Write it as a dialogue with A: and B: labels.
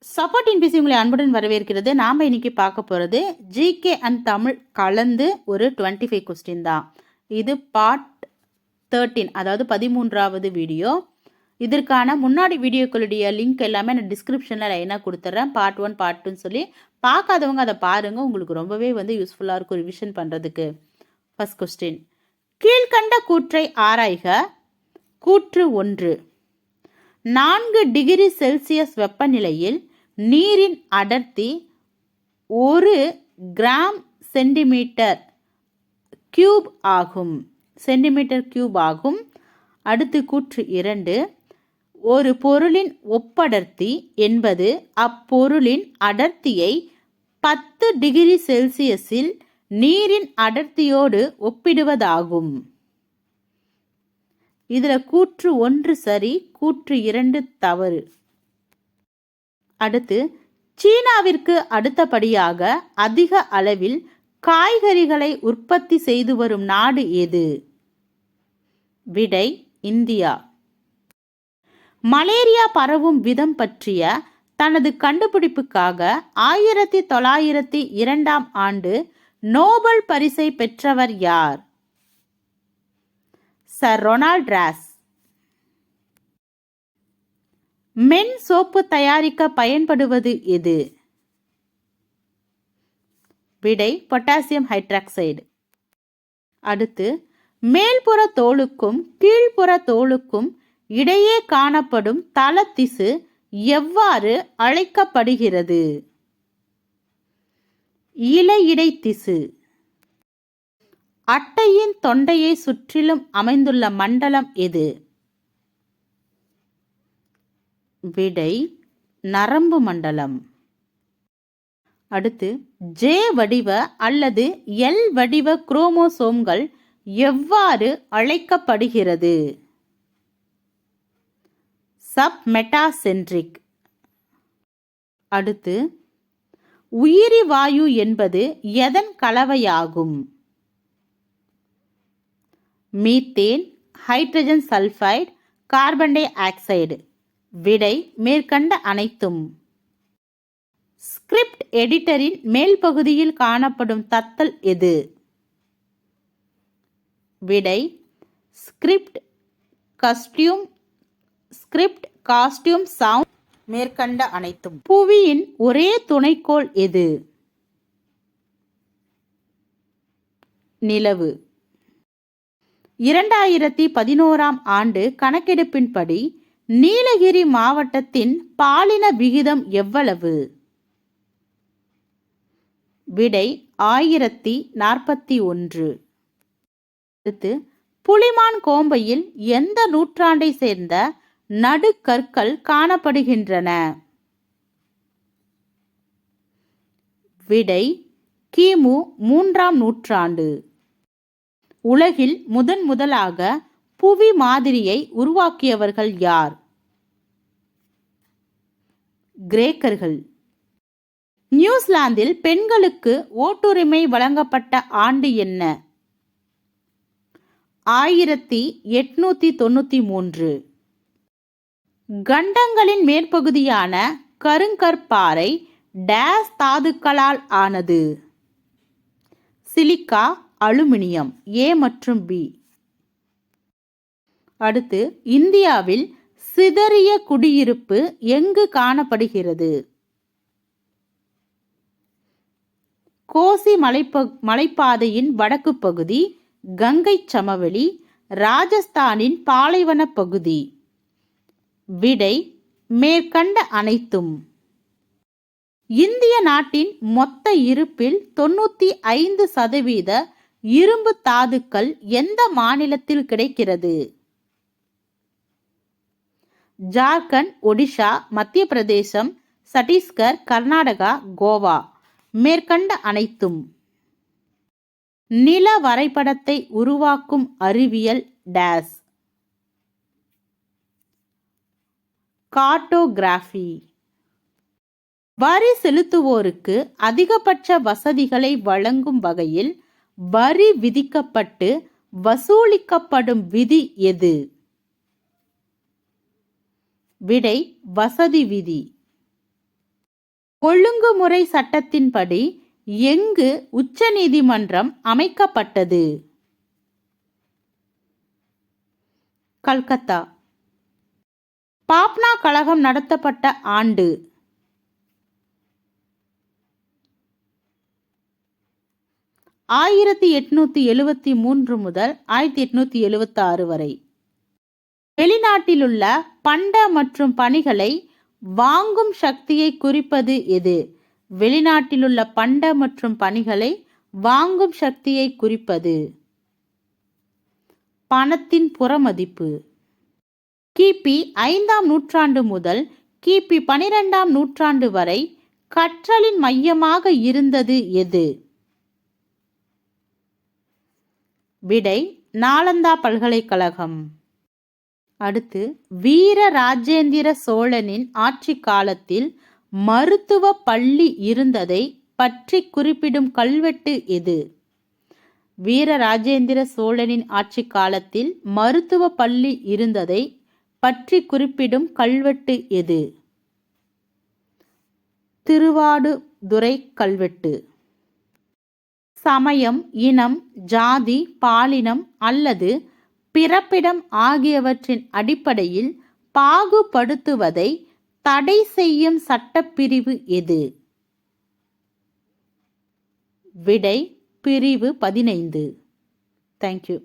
A: Support இன் PC உங்களை அன்புடன் வரவேற்கிறது. நாம் இன்னைக்கு பார்க்க போகிறது ஜிகே அண்ட் தமிழ் கலந்து ஒரு 25 கொஸ்டின் தான். இது பார்ட் 13, அதாவது 13வது வீடியோ. இதற்கான முன்னாடி வீடியோக்களுடைய லிங்க் எல்லாமே நான் டிஸ்கிரிப்ஷனில் லைனாக கொடுத்துட்றேன். பார்ட் 1 பார்ட் 2ன்னு சொல்லி பார்க்காதவங்க அதை பாருங்கள். உங்களுக்கு ரொம்பவே யூஸ்ஃபுல்லாக இருக்கும் ரிவிஷன் பண்ணுறதுக்கு. ஃபர்ஸ்ட் கொஸ்டின், கீழ்கண்ட கூற்றை ஆராய்க. கூற்று 1, 4 டிகிரி செல்சியஸ் வெப்பநிலையில் நீரின் அடர்த்தி 1 கிராம் சென்டிமீட்டர் கியூப் ஆகும். அடுத்து கூற்று 2, ஒரு பொருளின் ஒப்படர்த்தி என்பது அப்பொருளின் அடர்த்தியை 10 டிகிரி செல்சியஸில் நீரின் அடர்த்தியோடு ஒப்பிடுவதாகும். இதில் கூற்று 1 சரி, கூற்று 2 தவறு. அடுத்து, சீனாவிற்கு அடுத்தபடியாக அதிக அளவில் காய்கறிகளை உற்பத்தி செய்து வரும் நாடு எது? விடை இந்தியா. மலேரியா பரவும் விதம் பற்றிய தனது கண்டுபிடிப்புக்காக 1902ஆம் ஆண்டு நோபல் பரிசை பெற்றவர் யார்? Sir Ronald Ross. மென் சோப்பு தயாரிக்க பயன்படுவது எது? விடை பொட்டாசியம் ஹைட்ராக்சைடு. அடுத்து, மேல்புற தோலுக்கும் கீழ்ப்புற தோலுக்கும் இடையே காணப்படும் தளத்திசு எவ்வாறு அழைக்கப்படுகிறது? இலையிடை திசு. அட்டையின் தொண்டையை சுற்றிலும் அமைந்துள்ள மண்டலம் எது? விடை நரம்பு மண்டலம். அடுத்து, ஜே வடிவ அல்லது எல் வடிவ குரோமோசோம்கள் எவ்வாறு அழைக்கப்படுகிறது? சப்மெட்டாசென்ட்ரிக். அடுத்து, உயிரி வாயு என்பது எதன் கலவையாகும்? Methane, hydrogen sulphide, carbon di oxide. விடை மேற்கண்ட அனைத்தும். ஸ்கிரிப்ட் எடிட்டரின் மேல் பகுதியில் காணப்படும் தத்தல் எது? விடை ஸ்கிரிப்ட் காஸ்டியூம் சவுண்ட். மேற்கண்ட அனைத்தும். புவியின் ஒரே துணைக்கோள் எது? நிலவு. 2011ஆம் ஆண்டு கணக்கெடுப்பின்படி நீலகிரி மாவட்டத்தின் பாலின விகிதம் எவ்வளவு? விடை 1041. அடுத்து, புலிமான் கோம்பையில் எந்த நூற்றாண்டை சேர்ந்த நடுகற்கள் காணப்படுகின்றன? விடை கிமு 3ஆம் நூற்றாண்டு. உலகில் முதலாக புவி மாதிரியை உருவாக்கியவர்கள் யார்? கிரேக்கர்கள். நியூசிலாந்தில் பெண்களுக்கு ஓட்டுரிமை வழங்கப்பட்ட ஆண்டு என்ன? 1893. கண்டங்களின் மேற்பகுதியான கருங்கற்பாறை டேஸ் தாதுக்களால் ஆனது? Silica, aluminium. ஏ மற்றும் பி. அடுத்து, இந்தியாவில் சிதறிய குடியிருப்பு எங்கு காணப்படுகிறது? கோசி மலைப்பாதையின் வடக்கு பகுதி, கங்கை சமவெளி, ராஜஸ்தானின் பாலைவன பகுதி. விடை மேற்கண்ட அனைத்தும். இந்திய நாட்டின் மொத்த இருப்பில் 95% இரும்பு தாதுக்கள் எந்த மாநிலத்தில் கிடைக்கிறது? ஜார்க்கண்ட், ஒடிஷா, மத்திய பிரதேசம், சத்தீஸ்கர், கர்நாடகா, கோவா. மேற்கண்ட அனைத்தும். நில வரைபடத்தை உருவாக்கும் அறிவியல் டேஸ்? கார்ட்டோகிராஃபி. வரி செலுத்துவோருக்கு அதிகபட்ச வசதிகளை வழங்கும் வகையில் வரி விதிக்கப்பட்டு வசூலிக்கப்படும் விதி எது? விடை வசதி விதி. ஒழுங்குமுறை சட்டத்தின்படி எங்கு உச்சநீதிமன்றம் அமைக்கப்பட்டது? கல்கத்தா. பாப்னா கழகம் நடத்தப்பட்ட ஆண்டு? 1873 முதல் 1876 வரை. வெளிநாட்டிலுள்ள பண்ட மற்றும் பணிகளை வாங்கும் சக்தியை குறிப்பது எது? வெளிநாட்டிலுள்ள பண்ட மற்றும் பணிகளை வாங்கும் சக்தியை குறிப்பது பணத்தின் புறமதிப்பு. கிபி 5ஆம் நூற்றாண்டு முதல் கிபி 12ஆம் நூற்றாண்டு வரை கற்றலின் மையமாக இருந்தது எது? விடை நாலந்தா பல்கலைக்கழகம். அடுத்து, வீர ராஜேந்திர சோழனின் ஆட்சி காலத்தில் மருத்துவ பள்ளி இருந்ததை பற்றி குறிப்பிடும் கல்வெட்டு எது? வீர ராஜேந்திர சோழனின் ஆட்சி காலத்தில் மருத்துவ பள்ளி இருந்ததை பற்றி குறிப்பிடும் கல்வெட்டு எது? திருவாடுதுறை கல்வெட்டு. சமயம், இனம், ஜாதி, பாலினம் அல்லது பிறப்பிடம் ஆகியவற்றின் அடிப்படையில் பாகுபடுத்துவதை தடை செய்யும் சட்டப்பிரிவு எது? விடை பிரிவு 15. தேங்க்யூ.